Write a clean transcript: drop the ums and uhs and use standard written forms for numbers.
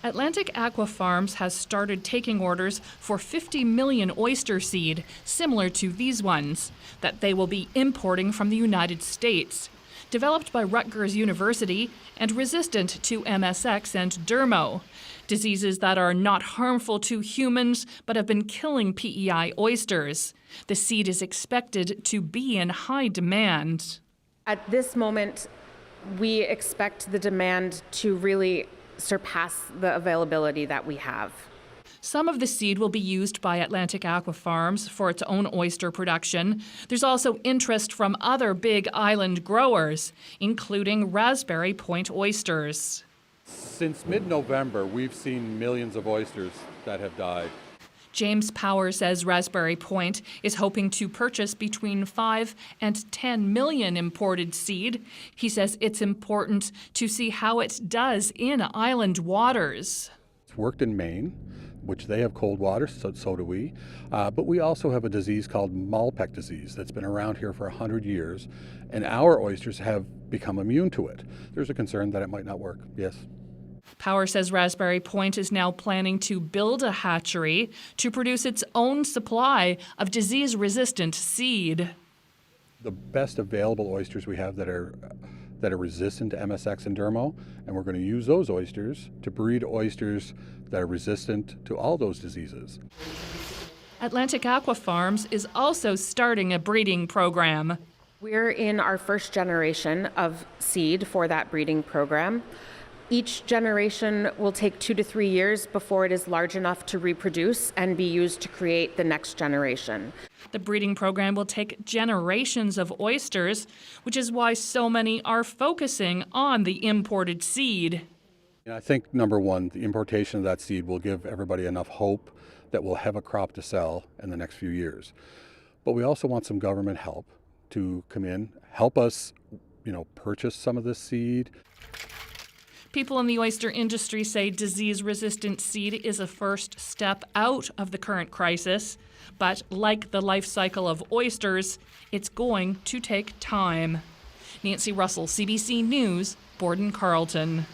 Atlantic Aqua Farms has started taking orders for 50 million oyster seed, similar to these ones, that they will be importing from the United States. Developed by Rutgers University and resistant to MSX and dermo, diseases that are not harmful to humans but have been killing P.E.I. oysters. The seed is expected to be in high demand. At this moment, we expect the demand to really surpass the availability that we have. Some of the seed will be used by Atlantic Aqua Farms for its own oyster production. There's also interest from other big island growers, including Raspberry Point oysters. Since mid-November, we've seen millions of oysters that have died. James Power says Raspberry Point is hoping to purchase between 5 and 10 million imported seed. He says it's important to see how it does in island waters. It's worked in Maine, which they have cold water, so do we. But we also have a disease called Malpec disease that's been around here for 100 years, and our oysters have become immune to it. There's a concern that it might not work, yes. Power says Raspberry Point is now planning to build a hatchery to produce its own supply of disease-resistant seed. The best available oysters we have that are resistant to MSX and dermo, and we're going to use those oysters to breed oysters that are resistant to all those diseases. Atlantic Aqua Farms is also starting a breeding program. We're in our first generation of seed for that breeding program. Each generation will take 2 to 3 years before it is large enough to reproduce and be used to create the next generation. The breeding program will take generations of oysters, which is why so many are focusing on the imported seed. I think, number one, the importation of that seed will give everybody enough hope that we'll have a crop to sell in the next few years. But we also want some government help to come in, help us, purchase some of this seed. People in the oyster industry say disease-resistant seed is a first step out of the current crisis. But like the life cycle of oysters, it's going to take time. Nancy Russell, CBC News, Borden-Carleton.